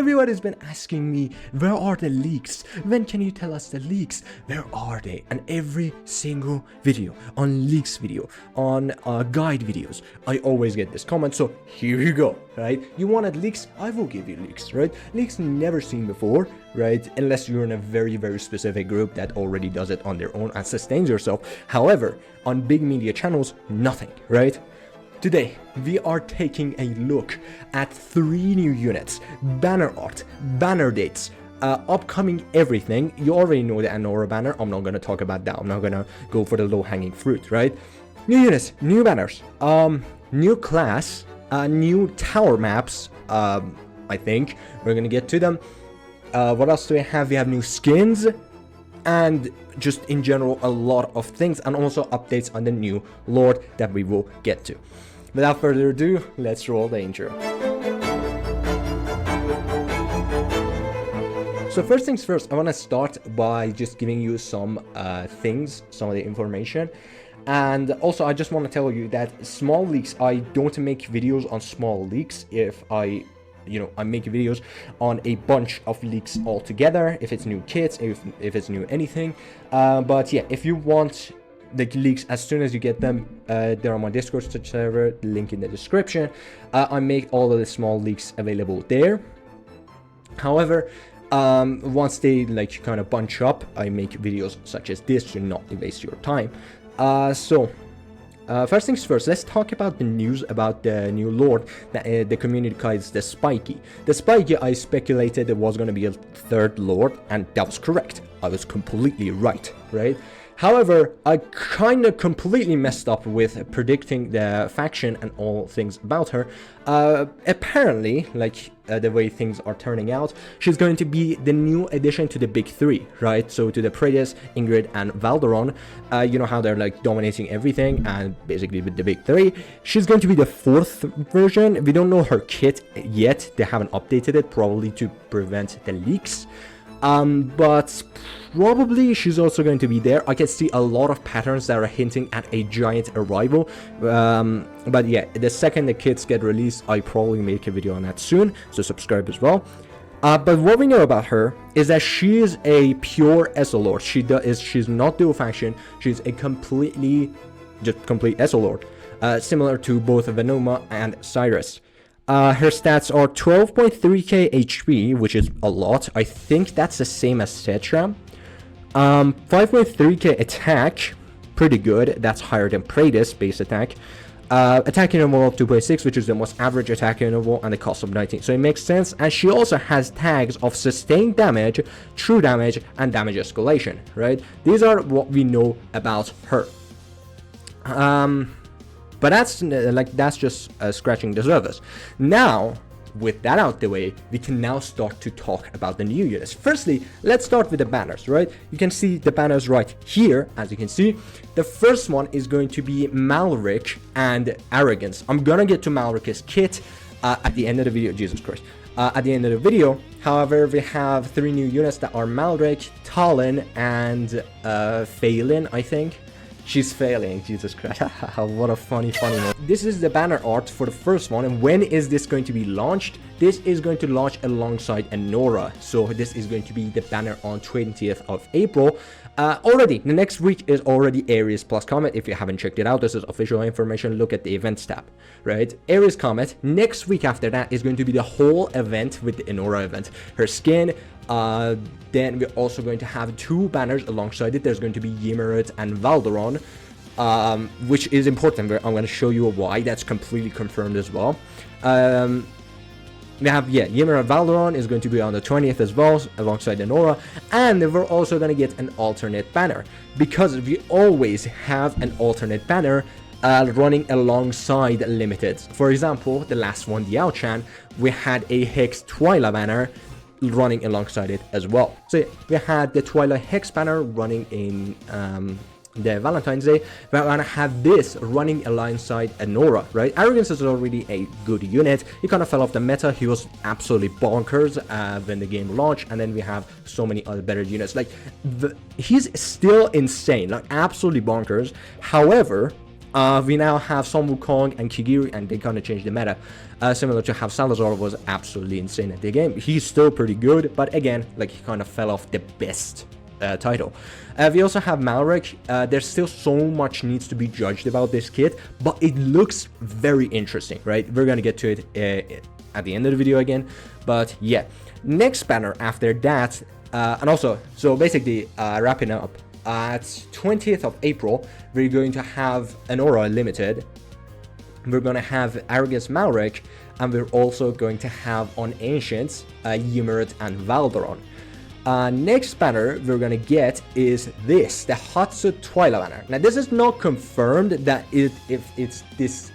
Everybody's been asking me, where are the leaks? When can you tell us the leaks? Where are they? And every single video, on leaks video, on guide videos, I always get this comment. So here you go, right? You wanted leaks? I will give you leaks, right? Leaks never seen before, right? Unless you're in a very, very specific group that already does it on their own and sustains yourself. However, on big media channels, nothing, right? Today, we are taking a look at 3 new units, banner art, banner dates, upcoming everything. You already know the Anora banner. I'm not going to talk about that. I'm not going to go for the low-hanging fruit, right? New units, new banners, new class, new tower maps, I think. We're going to get to them. What else do we have? We have new skins. And just in general, a lot of things, and also updates on the new Lord that we will get to. Without further ado, let's roll the intro. So first things first, I want to start by just giving you some things, some of the information. And also, I just want to tell you that small leaks, I don't make videos on small leaks. If I make videos on a bunch of leaks altogether, if it's new kits, if it's new anything. But yeah, if you want the leaks as soon as you get them, they're on my Discord server, link in the description. I make all of the small leaks available there. However, once they like kind of bunch up, I make videos such as this to not waste your time. First things first, let's talk about the news about the new Lord that the community calls the Spiky. The Spiky, I speculated it was going to be a 3rd Lord, and that was correct. I was completely right? However, I kind of completely messed up with predicting the faction and all things about her. Apparently, the way things are turning out, she's going to be the new addition to the big 3, right? So to the Praedyth, Ingrid, and Valderon. You know how they're like dominating everything, and basically with the big 3, she's going to be the 4th version. We don't know her kit yet. They haven't updated it, probably to prevent the leaks. But probably she's also going to be there. I can see a lot of patterns that are hinting at a giant arrival. But yeah, the second the kits get released, I probably make a video on that soon, so subscribe as well. But what we know about her is that she is a pure ESO Lord. She's not dual faction. She's a complete ESO Lord, similar to both Venoma and Cyrus. Her stats are 12.3k HP, which is a lot. I think that's the same as Cetra. 5.3k attack, pretty good. That's higher than Praedyth's base attack. Attack interval of 2.6, which is the most average attack interval, and the cost of 19. So it makes sense. And she also has tags of sustained damage, true damage, and damage escalation, right? These are what we know about her. But that's just scratching the surface. Now, with that out the way, we can now start to talk about the new units. Firstly, let's start with the banners, right? You can see the banners right here, as you can see. The first one is going to be Malric and Arrogance. I'm gonna get to Malric's kit at the end of the video. Jesus Christ. At the end of the video. However, we have 3 new units that are Malric, Talon, and Phelan, I think. She's failing, Jesus Christ. What a funny one. This is the banner art for the first one, and when is this going to be launched? This is going to launch alongside Anora, so this is going to be the banner on 20th of April. Already, the next week is already Ares plus Comet. If you haven't checked it out, this is official information. Look at the events tab, right? Ares Comet. Next week after that is going to be the whole event with the Anora event. Her skin. Then we're also going to have 2 banners alongside it. There's going to be Ymir and Valderon, which is important. I'm going to show you why. That's completely confirmed as well. We have, Ymir and Valderon is going to be on the 20th as well, alongside Anora. And we're also going to get an alternate banner, because we always have an alternate banner running alongside Limited. For example, the last one, the Ao-Chan, we had a Hex Twyla banner running alongside it as well. So yeah, we had the Twilight Hex banner running in the Valentine's Day. We're gonna have this running alongside Anora, right? Arrogance is already a good unit. He kind of fell off the meta. He was absolutely bonkers when the game launched, and then we have so many other better units. He's still insane, like absolutely bonkers. However, We now have Sun Wukong and Kigiri, and they kind of changed the meta, similar to how Salazar was absolutely insane at the game. He's still pretty good, but again, like, he kind of fell off the best title. We also have Malric. There's still so much needs to be judged about this kit, but it looks very interesting, right? We're gonna get to it at the end of the video again, but yeah. Next banner after that, and also, so basically, wrapping up, at 20th of April, we're going to have an Aura Limited. We're going to have Arrogance Malric, and we're also going to have on Ancients, Ymir and Valdoron. Next banner we're gonna get is this, the Hatsu Twyla banner. Now this is not confirmed that if it's this.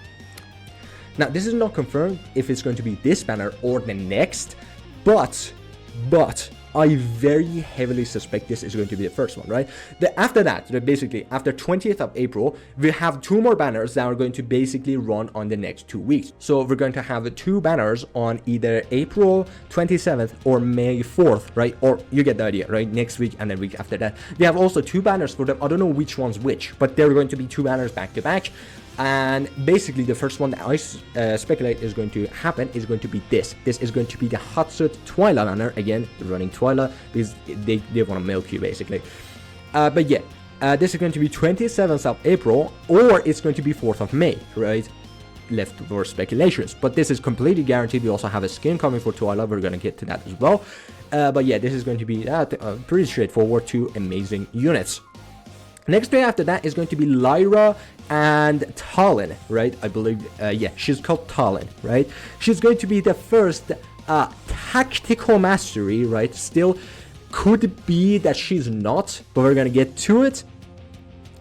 Now this is not confirmed if it's going to be this banner or the next, but I very heavily suspect this is going to be the first one, right? After that, basically after 20th of April, we have 2 more banners that are going to basically run on the next 2 weeks. So we're going to have 2 banners on either April 27th or May 4th, right? Or you get the idea, right? Next week and then week after that. We have also 2 banners for them. I don't know which one's which, but they're going to be 2 banners back to back. And basically the first one that I speculate is going to happen is going to be this. This is going to be the Hatsut Twyla banner. Again, running Twyla because they want to milk you basically. But yeah, this is going to be 27th of April, or it's going to be 4th of May, right? Left for speculations, but this is completely guaranteed. We also have a skin coming for Twyla. We're going to get to that as well. But yeah, this is going to be pretty straightforward, 2 amazing units. Next day after that is going to be Lyra and Talon, right? I believe, yeah, she's called Talon, right? She's going to be the first tactical mastery, right? Still, could be that she's not, but we're gonna get to it.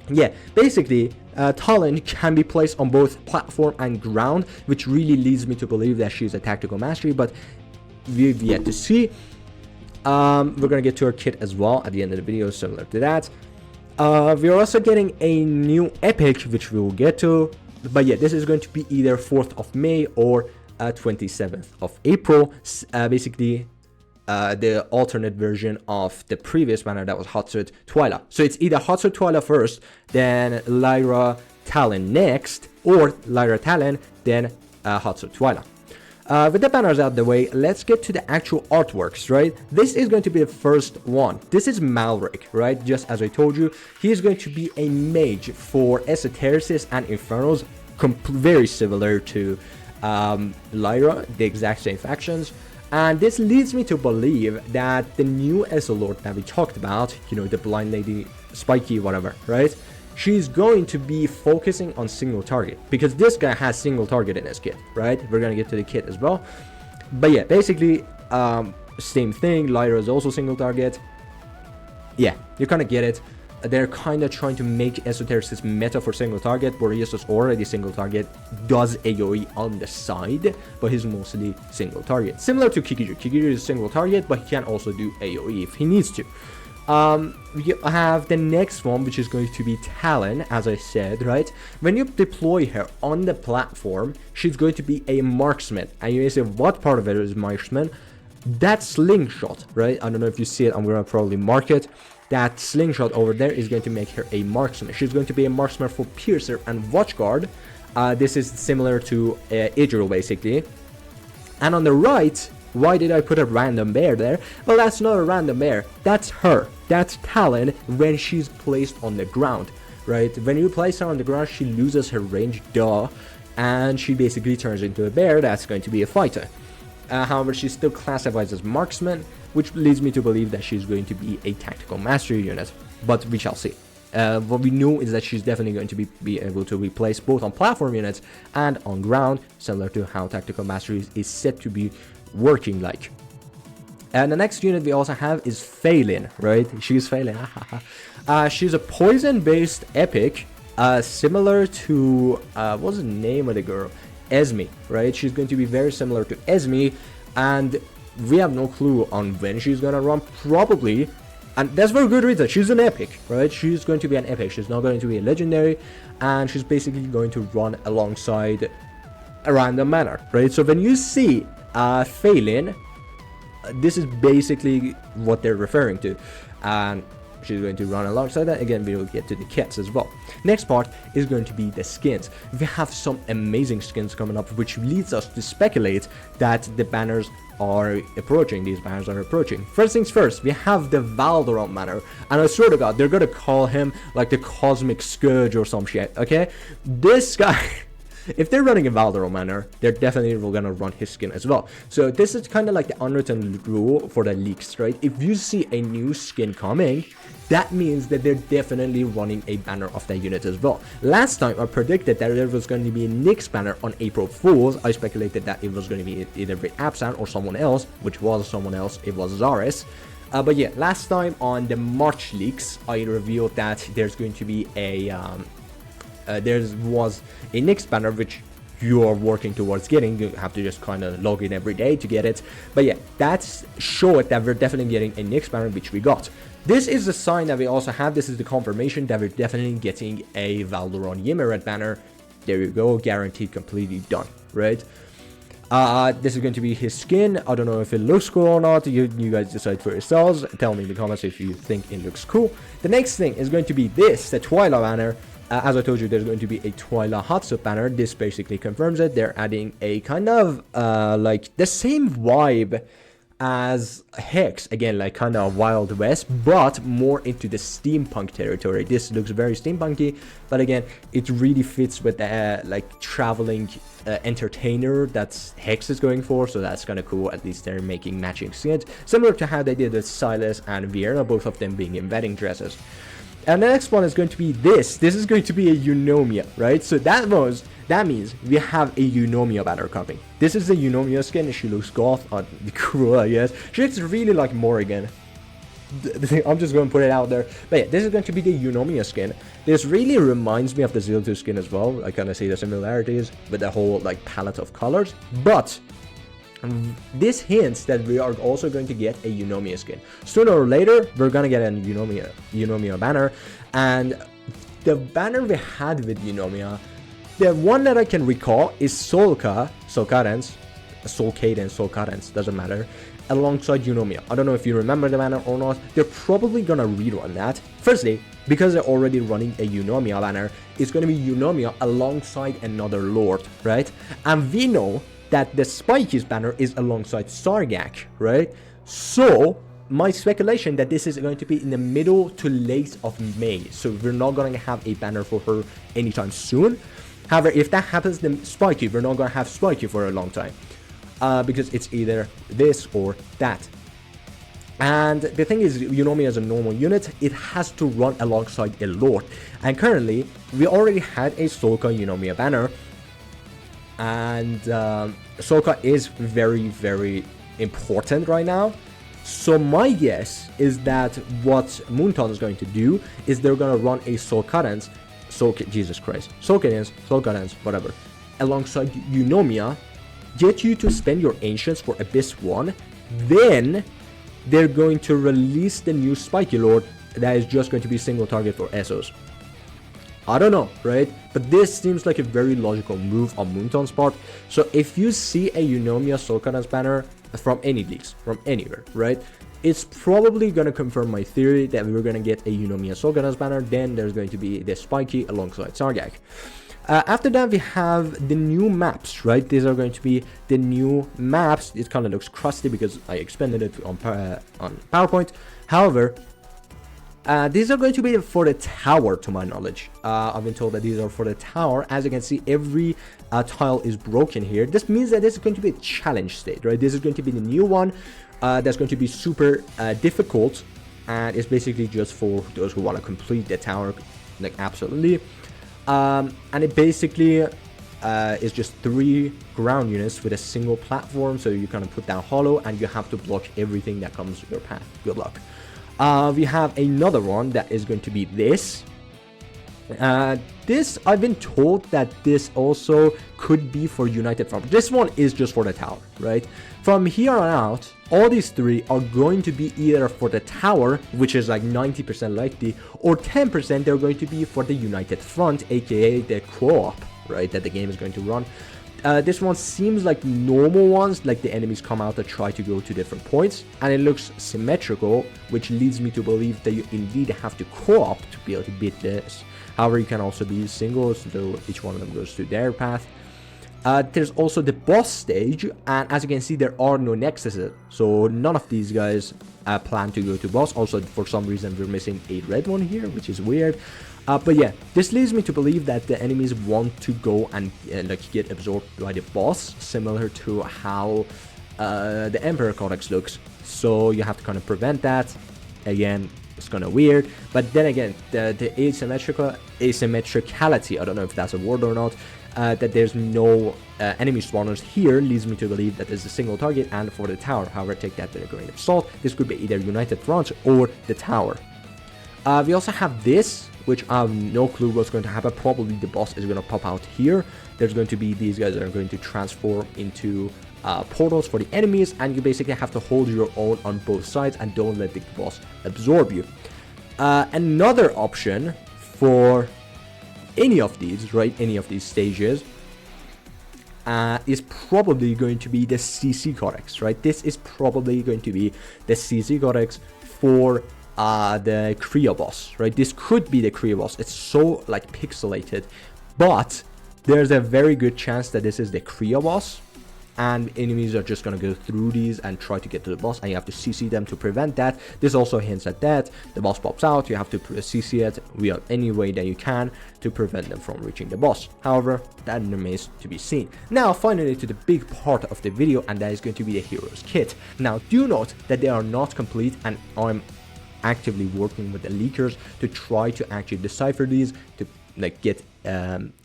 Yeah, basically, Talon can be placed on both platform and ground, which really leads me to believe that she's a tactical mastery, but we've yet to see. We're gonna get to her kit as well at the end of the video, similar to that. We're also getting a new epic, which we will get to, but yeah, this is going to be either 4th of May or 27th of April. Basically, the alternate version of the previous banner that was Hatsut Twyla. So it's either Hatsut Twyla first, then Lyra Talon next, or Lyra Talon, then Hatsut Twyla. With the banners out of the way, let's get to the actual artworks, right? This is going to be the first one. This is Malric, right? Just as I told you, he is going to be a mage for Esotericist and Infernos, very similar to Lyra, the exact same factions. And this leads me to believe that the new Esolord that we talked about, you know, the blind lady, spiky, whatever, right? She's going to be focusing on single target, because this guy has single target in his kit, right? We're gonna get to the kit as well. But yeah, basically, same thing. Lyra is also single target. Yeah, you kind of get it. They're kind of trying to make Esotericist meta for single target. Boreas is already single target, does AoE on the side, but he's mostly single target. Similar to Kikiju. Kikiju is single target, but he can also do AoE if he needs to. We have the next one, which is going to be Talon, as I said, right? When you deploy her on the platform, she's going to be a marksman. And you may say, what part of it is marksman? That slingshot, right? I don't know if you see it. I'm going to probably mark it. That slingshot over there is going to make her a marksman. She's going to be a marksman for Piercer and Watchguard. This is similar to Idril, basically. And on the right, why did I put a random bear there? Well, that's not a random bear. That's her. That's Talon when she's placed on the ground, right? When you place her on the ground, she loses her range, duh. And she basically turns into a bear that's going to be a fighter. However, she still classifies as marksman, which leads me to believe that she's going to be a tactical mastery unit. But we shall see. What we know is that she's definitely going to be able to be placed both on platform units and on ground, similar to how tactical mastery is set to be working like. And the next unit we also have is Phelan, right? She's Phelan. She's a poison-based epic, similar to what's the name of the girl? Esme, right? She's going to be very similar to Esme, and we have no clue on when she's gonna run. Probably, and that's for a good reason. She's an epic, right? She's going to be an epic. She's not going to be a legendary, and she's basically going to run alongside a random manner, right? So when you see Phelan, this is basically what they're referring to, and she's going to run alongside that. Again, we will get to the kits as well. Next part is going to be the skins. We have some amazing skins coming up, which leads us to speculate that the banners are approaching. These banners are approaching. First things first, we have the Valdorant banner, and I swear to God, they're gonna call him like the Cosmic Scourge or some shit. Okay, this guy. If they're running a Valdorant banner, they're definitely gonna run his skin as well. So this is kind of like the unwritten rule for the leaks, right? If you see a new skin coming, that means that they're definitely running a banner of that unit as well. Last time I predicted that there was going to be a Nyx banner on April Fool's. I speculated that it was going to be either with Absan or someone else, which was someone else. It was Zaris. But yeah, last time on the March leaks, I revealed that there's going to be a there was a Nyx banner which you are working towards getting. You have to just kind of log in every day to get it. But yeah, that's showed that we're definitely getting a Nyx banner, which we got. This is the sign that we also have. This is the confirmation that we're definitely getting a Valdorant Ymir banner. There you go, guaranteed, completely done, right? This is going to be his skin. I don't know if it looks cool or not. You guys decide for yourselves. Tell me in the comments if you think it looks cool. The next thing is going to be this, the Twilight banner. As I told you, there's going to be a Twilight Hotsup banner. This basically confirms it. They're adding a kind of like the same vibe as Hex, again, like kind of Wild West, but more into the steampunk territory. This looks very steampunky, but again, it really fits with the like traveling entertainer that's Hex is going for, so that's kind of cool. At least they're making matching skins, similar to how they did with Silas and Vienna, both of them being in wedding dresses. And the next one is going to be this. This is going to be a Eunomia, right? So that means we have a Eunomia banner coming. This is the Eunomia skin. She looks goth, cool, I guess. She looks really like Morrigan. I'm just going to put it out there. But yeah, this is going to be the Eunomia skin. This really reminds me of the Ziltu skin as well. I kind of see the similarities with the whole like palette of colors. But this hints that we are also going to get a Eunomia skin. Sooner or later, we're going to get a Eunomia banner. And the banner we had with Eunomia, the one that I can recall is Soul Cadence, doesn't matter, alongside Eunomia. I don't know if you remember the banner or not. They're probably going to rerun that. Firstly, because they're already running a Eunomia banner, it's going to be Eunomia alongside another Lord, right? And we know that the Spikey's banner is alongside Sargak, right? So my speculation that this is going to be in the middle to late of May, so we're not going to have a banner for her anytime soon. However, if that happens, then Spiky, we're not going to have Spiky for a long time, because it's either this or that. And the thing is, Eunomia is a normal unit. It has to run alongside a Lord, and currently we already had a Solka Eunomia banner. And Solka is very, very important right now. So my guess is that what Moonton is going to do is they're going to run a Soul Cadence, whatever, alongside Eunomia, get you to spend your Ancients for Abyss 1, then they're going to release the new Spiky Lord that is just going to be single target for Essos. I don't know, right? But this seems like a very logical move on Moonton's part. So if you see a Eunomia Soul Cadence banner from any leaks, from anywhere, right? It's probably going to confirm my theory that we're going to get a Eunomia Soul Cadence banner. Then there's going to be the Spiky alongside Sargak. After that, we have the new maps, right? These are going to be the new maps. It kind of looks crusty because I expanded it on PowerPoint. However, these are going to be for the tower, to my knowledge. I've been told that these are for the tower. As you can see, every tile is broken here. This means that this is going to be a challenge state, right? This is going to be the new one that's going to be super difficult, and it's basically just for those who want to complete the tower, like absolutely. And it basically is just 3 ground units with a single platform, so you kind of put down hollow and you have to block everything that comes your path. Good luck. We have another one that is going to be this. This, I've been told that this also could be for United Front. This one is just for the tower, right? From here on out, all these 3 are going to be either for the tower, which is like 90% likely, or 10% they're going to be for the United Front, aka the co-op, right, that the game is going to run. This one seems like normal ones, like the enemies come out and try to go to different points, and it looks symmetrical, which leads me to believe that you indeed have to co-op to be able to beat this. However, you can also be singles, so each one of them goes to their path. There's also the boss stage, and as you can see, there are no nexuses, so none of these guys plan to go to boss. Also, for some reason, we're missing a red one here, which is weird. But yeah, this leads me to believe that the enemies want to go and like get absorbed by the boss, similar to how the Emperor Codex looks. So you have to kind of prevent that. Again, it's kind of weird, but then again, the asymmetricality, I don't know if that's a word or not, that there's no enemy spawners here leads me to believe that there's a single target and for the tower. However, take that with a grain of salt. This could be either United Front or the tower. We also have this, which I have no clue what's going to happen. Probably the boss is going to pop out here. There's going to be these guys that are going to transform into portals for the enemies, and you basically have to hold your own on both sides and don't let the boss absorb you. Another option for any of these, right, any of these stages, is probably going to be the CC Codex, right? This is probably going to be the CC Codex for the Kria boss, right? This could be the Kria boss. It's so like pixelated, but there's a very good chance that this is the Kria boss, and enemies are just gonna go through these and try to get to the boss, and you have to CC them to prevent that. This also hints at that. The boss pops out, you have to CC it via any way that you can to prevent them from reaching the boss. However, that remains to be seen. Now, finally, to the big part of the video, and that is going to be the hero's kit. Now, do note that they are not complete, and I'm actively working with the leakers to try to actually decipher these, to like get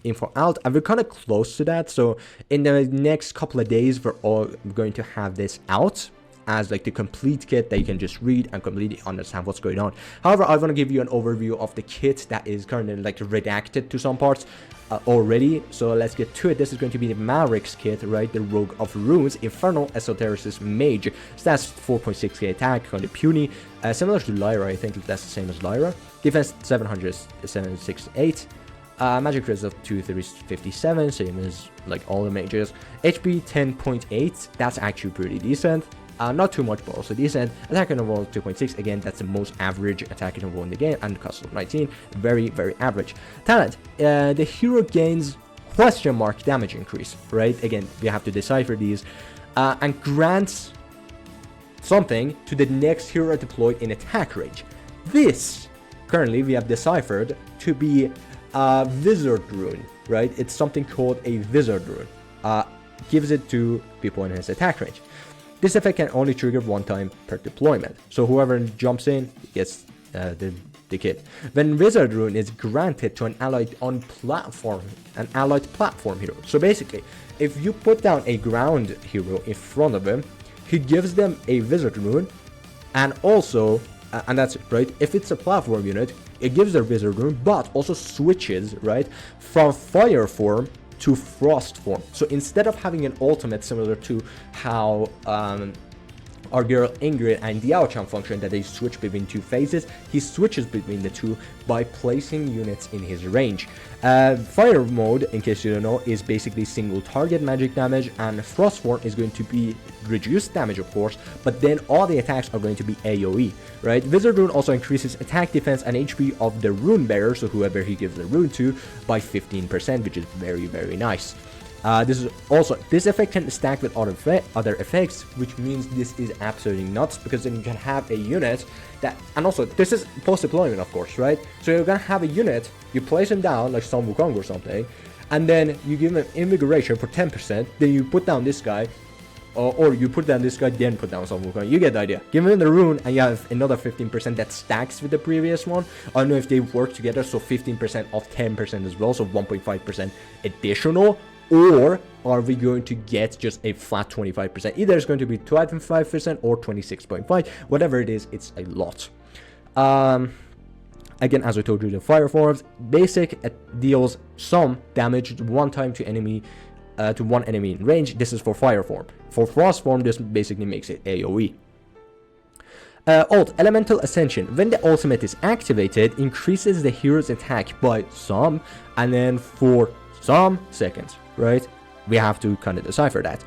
info out, and we're kind of close to that. So in the next couple of days, we're all going to have this out as like the complete kit that you can just read and completely understand what's going on. However, I want to give you an overview of the kit that is currently like redacted to some parts already. So let's get to it. This is going to be the Mavericks kit, right? The Rogue of Runes, Infernal Esotericist Mage. Stats 4.6k attack, kind of puny, similar to Lyra. I think that's the same as Lyra. Defense 768. Magic resist of 2357, same as like all the mages. HP 10.8, that's actually pretty decent. Not too much, but also decent. Attack interval 2.6, again, that's the most average attack interval in the game, and cost of 19, very, very average. Talent, the hero gains question mark damage increase, right? Again, we have to decipher these, and grants something to the next hero deployed in attack range. This, currently, we have deciphered to be a Wizard Rune, right? It's something called a Wizard Rune. Gives it to people in his attack range. This effect can only trigger one time per deployment, so whoever jumps in gets the kit. When Wizard Rune is granted to an allied platform hero. So basically, if you put down a ground hero in front of him, he gives them a Wizard Rune, and also, and that's it, right? If it's a platform unit, it gives their Wizard Rune, but also switches, right, from fire form to frost form. So instead of having an ultimate similar to how our girl Ingrid and Diao-chan function, that they switch between two phases, he switches between the two by placing units in his range. Fire mode, in case you don't know, is basically single target magic damage, and frost form is going to be reduced damage, of course, but then all the attacks are going to be AoE, right? Wizard Rune also increases attack, defense, and HP of the rune bearer, so whoever he gives the rune to, by 15%, which is very, very nice. This effect can stack with other effects, which means this is absolutely nuts, because then you can have a unit that, and also this is post deployment, of course, right? So you're gonna have a unit, you place him down like Sun Wukong or something, and then you give him invigoration for 10%, then you put down this guy, or you put down this guy, then put down Sun Wukong. You get the idea. Give him the rune, and you have another 15% that stacks with the previous one. I don't know if they work together, so 15% of 10% as well, so 1.5% additional. Or are we going to get just a flat 25%? Either it's going to be 25% or 26.5%. Whatever it is, it's a lot. Again, as I told you, the fire forms, basic deals some damage one time to one enemy in range. This is for fire form. For frost form, this basically makes it AoE. Ult, Elemental Ascension. When the ultimate is activated, increases the hero's attack by some, and then for some seconds, right? we have to kind of decipher that.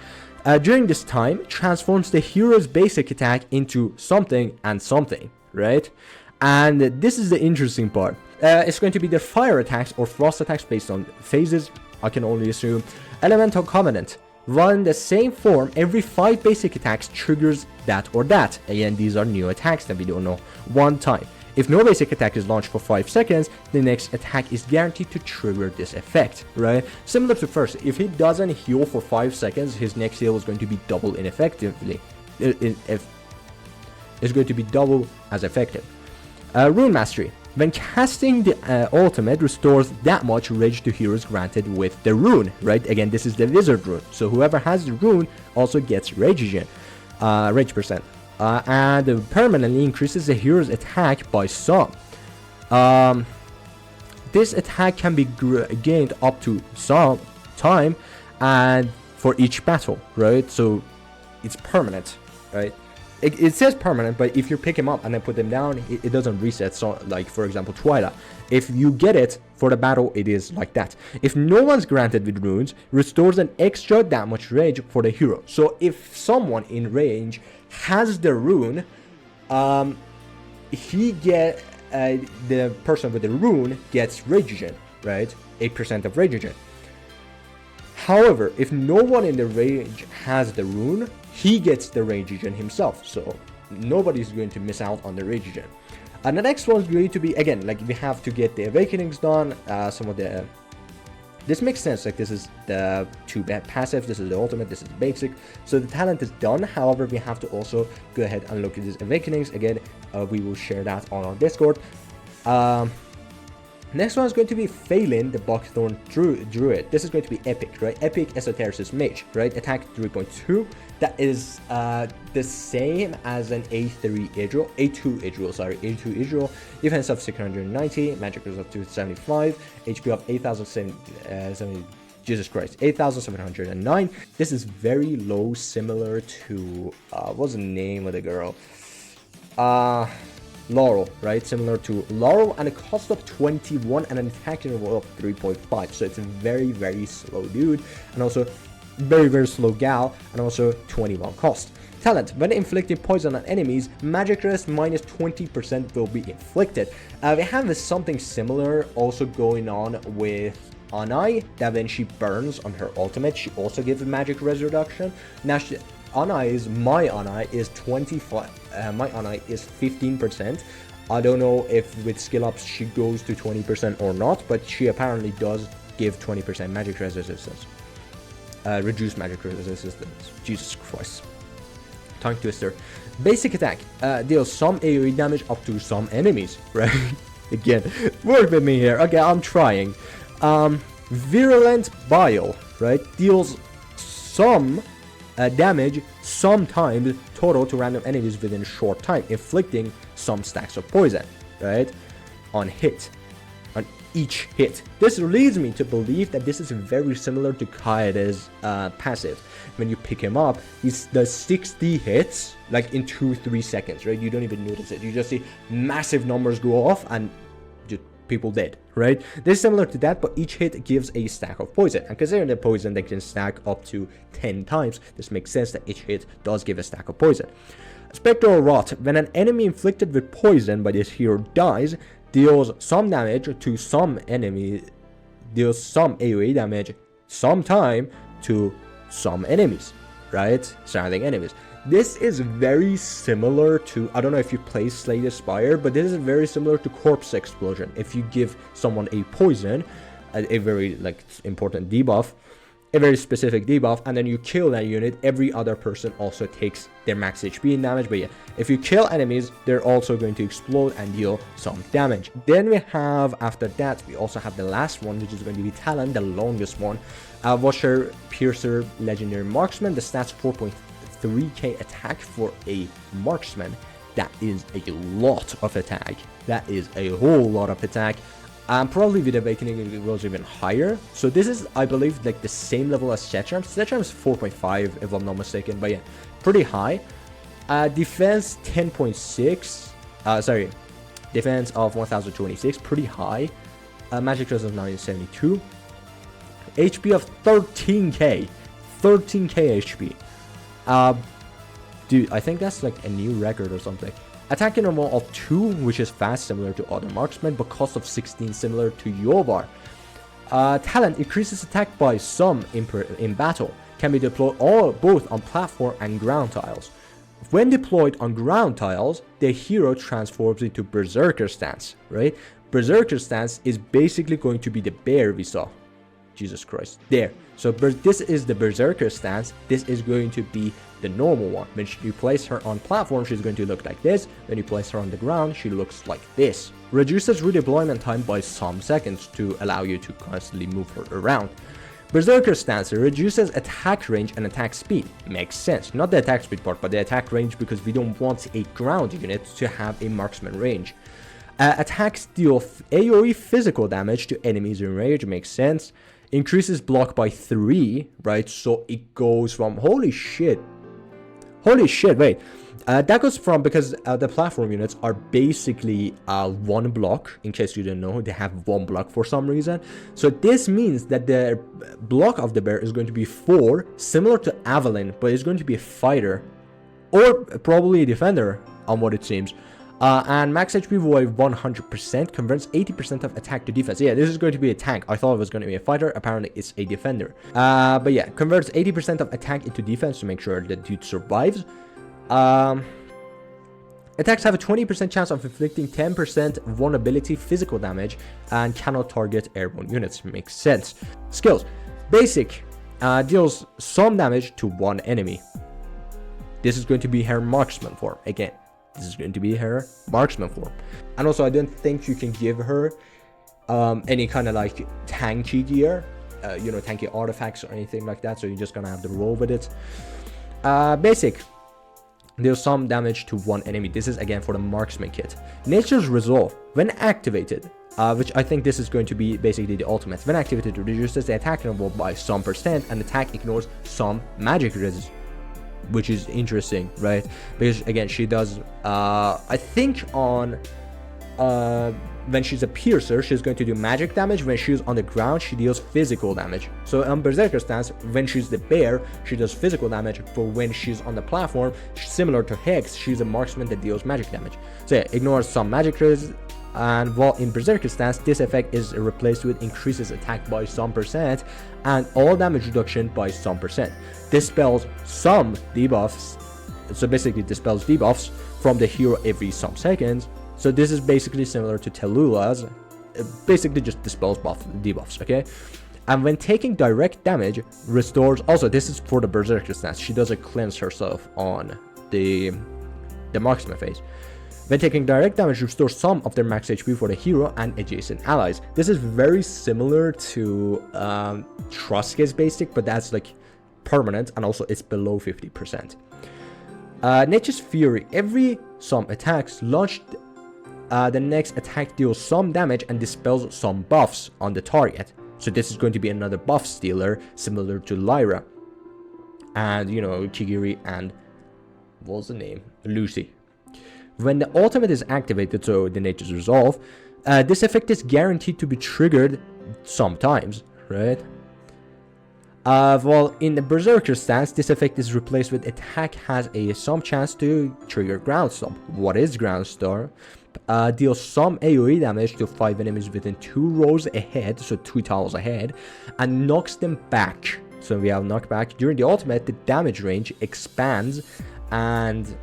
During this time, transforms the hero's basic attack into something and something, right? And this is the interesting part. It's going to be the fire attacks or frost attacks based on phases, I can only assume. Elemental Covenant. Run the same form, every 5 basic attacks triggers that or that. Again, these are new attacks that we don't know. One time. If no basic attack is launched for 5 seconds, the next attack is guaranteed to trigger this effect, right? Similar to first, if he doesn't heal for 5 seconds, his next heal is going to be double ineffectively. It's going to be double as effective. Rune Mastery. When casting the ultimate, restores that much rage to heroes granted with the rune, right? Again, this is the wizard rune. So whoever has the rune also gets rage again, rage percent. And permanently increases the hero's attack by some. This attack can be gained up to some time and for each battle, right? So it's permanent, right? It says permanent, but if you pick him up and then put them down, it doesn't reset. So, like for example, Twilight. If you get it for the battle, it is like that. If no one's granted with runes, restores an extra that much rage for the hero. So if someone in range has the rune, the person with the rune gets rage regen, right? 8% of rage regen. However, if no one in the range has the rune, he gets the rage regen himself, so nobody's going to miss out on the rage regen. And the next one's going to be, again, like we have to get the awakenings done, some of the... This makes sense, like this is the 2 passive, this is the ultimate, this is the basic, so the talent is done. However, we have to also go ahead and look at these awakenings. Again, we will share that on our Discord. Next one is going to be Phelan, the Buckthorn Druid. This is going to be epic, right? Epic Esotericist Mage, right? Attack 3.2. That is the same as an A2 Idril. Defense of 690, magic result of 275, HP of 8,770. Jesus Christ, 8,709. This is very low, similar to what's the name of the girl? Laurel, right? Similar to Laurel, and a cost of 21 and an attack interval of 3.5. So it's a very, very slow dude, and also very, very slow gal, and also 21 cost. Talent. When inflicting poison on enemies, magic resist minus 20% will be inflicted. We have something similar also going on with Anai, that when she burns on her ultimate, she also gives a magic res reduction. Now my Anai is 25. My Anai is 15%. I don't know if with skill ups she goes to 20% or not, but she apparently does give 20% magic resistance. Reduced magic resistance. Jesus Christ. Tongue twister. Basic attack. Deals some AoE damage up to some enemies, right? Again, work with me here. Okay, I'm trying. Virulent Bile, right? Deals some damage sometimes total to random enemies within a short time, inflicting some stacks of poison, right? On each hit. This leads me to believe that this is very similar to Kaede's passive. When you pick him up, he does 60 hits like in 2-3 seconds, right? You don't even notice it. You just see massive numbers go off and just people dead, right? This is similar to that, but each hit gives a stack of poison. And considering the poison, they can stack up to 10 times. This makes sense that each hit does give a stack of poison. Spectral Rot. When an enemy inflicted with poison by this hero dies, deals some damage to some enemy, deals some AoE damage sometime to some enemies, right? Surrounding enemies. This is very similar to, I don't know if you play Slay the Spire, but this is very similar to Corpse Explosion. If you give someone a poison, a very like important debuff, a very specific debuff, and then you kill that unit, every other person also takes their max HP and damage. But yeah, if you kill enemies, they're also going to explode and deal some damage. Then we have, after that, we also have the last one, which is going to be Talon, the longest one. Watcher Piercer Legendary Marksman. The stats 4.3k attack for a marksman. That is a lot of attack. That is a whole lot of attack. Probably with Awakening it goes even higher. So this is, I believe, like the same level as Stetram. Stetram is 4.5 if I'm not mistaken, but yeah, pretty high. Defense 10.6. Defense of 1026, pretty high. Magic resist of 972. HP of 13k. 13k HP. Dude, I think that's like a new record or something. Attack interval of 2, which is fast, similar to other marksmen, but cost of 16, similar to Yovar. Talent increases attack by some in battle. Can be deployed both on platform and ground tiles. When deployed on ground tiles, the hero transforms into Berserker stance, right? Berserker stance is basically going to be the bear we saw. Jesus Christ. There. So this is the Berserker stance. This is going to be the normal one. When you place her on platform, she's going to look like this. When you place her on the ground, she looks like this. Reduces redeployment time by some seconds to allow you to constantly move her around. Berserker stance reduces attack range and attack speed. Makes sense. Not the attack speed part, but the attack range, because we don't want a ground unit to have a marksman range. Attacks deal AoE physical damage to enemies in range. Makes sense. Increases block by 3, right? So it goes from holy shit, wait, that goes from, because the platform units are basically 1 block. In case you didn't know, they have 1 block for some reason. So this means that the block of the bear is going to be 4, similar to Avalyn, but it's going to be a fighter or probably a defender on what it seems. And max HP by 100% converts 80% of attack to defense. Yeah, this is going to be a tank. I thought it was going to be a fighter. Apparently, it's a defender. But yeah, converts 80% of attack into defense to make sure that dude survives. Attacks have a 20% chance of inflicting 10% vulnerability physical damage and cannot target airborne units. Makes sense. Skills. Basic. Deals some damage to 1 enemy. This is going to be her marksman form. Again, this is going to be her marksman form. And also, I don't think you can give her any kind of like tanky gear, tanky artifacts or anything like that. So you're just gonna have to roll with it. Basic. Deals some damage to 1 enemy. This is again for the marksman kit. Nature's Resolve. When activated, which I think this is going to be basically the ultimate. When activated, it reduces the attack interval by some percent, and attack ignores some magic resist. Which is interesting, right? Because again, she does I think on when she's a piercer, she's going to do magic damage. When she's on the ground, she deals physical damage. So on Berserker stance, when she's the bear, she does physical damage. But when she's on the platform, similar to Hex, she's a marksman that deals magic damage. So yeah, ignores some magic resist. And while in Berserker stance, this effect is replaced with increases attack by some percent and all damage reduction by some percent. Dispels some debuffs, so basically dispels debuffs from the hero every some seconds. So this is basically similar to Tellula's, basically just dispels debuffs, okay? And when taking direct damage, restores, also this is for the Berserker stance, she doesn't cleanse herself on the marksman phase. When taking direct damage, restore some of their max HP for the hero and adjacent allies. This is very similar to Trusca's basic, but that's like permanent, and also it's below 50%. Nature's Fury. Every some attacks launched, the next attack deals some damage and dispels some buffs on the target. So this is going to be another buff stealer, similar to Lyra. And, Kigiri and, what was the name? Lucy. When the ultimate is activated, so the Nature's Resolve, this effect is guaranteed to be triggered sometimes, right? While in the Berserker stance, this effect is replaced with attack has some chance to trigger Ground Stomp. What is Ground Stomp? Deals some AoE damage to 5 enemies within 2 rows ahead, so 2 tiles ahead, and knocks them back. So we have knockback. During the ultimate, the damage range expands and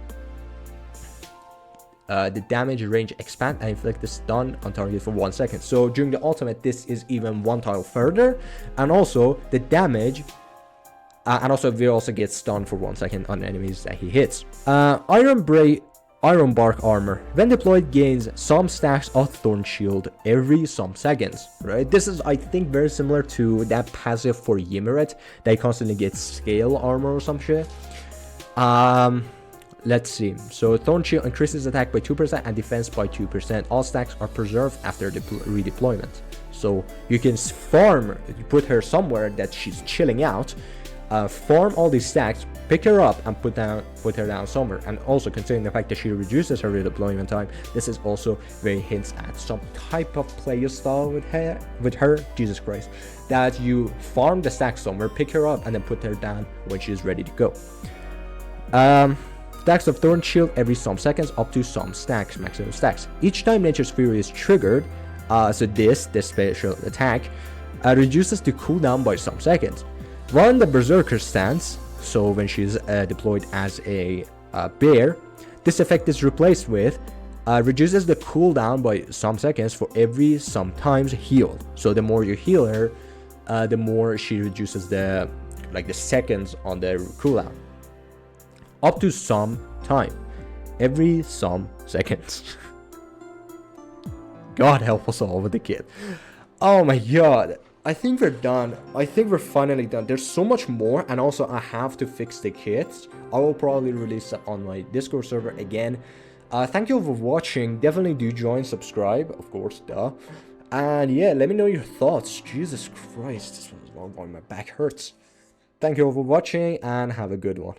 the damage range expands and inflict the stun on target for 1 second. So during the ultimate, this is even 1 tile further, and also the damage, and also we also get stunned for 1 second on enemies that he hits. Iron Bark Armor. When deployed, gains some stacks of Thorn Shield every some seconds, right? This is, I think, very similar to that passive for Ymeret. They constantly get scale armor or some shit. Let's see. So Thorn Shield increases attack by 2% and defense by 2%. All stacks are preserved after redeployment. So you can farm, you put her somewhere that she's chilling out, farm all these stacks, pick her up and put her down somewhere. And also considering the fact that she reduces her redeployment time, this is also very hints at some type of player style with her, Jesus Christ, that you farm the stack somewhere, pick her up, and then put her down when she's ready to go. Stacks of Thorn Shield every some seconds, up to some stacks, maximum stacks. Each time Nature's Fury is triggered, so this special attack reduces the cooldown by some seconds. While in the Berserker stance, so when she's deployed as a bear, this effect is replaced with reduces the cooldown by some seconds for every sometimes healed. So the more you heal her, the more she reduces the seconds on the cooldown. Up to some time, every some seconds. God help us all with the kid. Oh my god. I think we're done. I think we're finally done. There's so much more, and also I have to fix the kits. I will probably release it on my Discord server again. Thank you for watching. Definitely do join, subscribe, of course, duh. And yeah, let me know your thoughts. Jesus Christ, this was a long one. My back hurts. Thank you all for watching, and have a good one.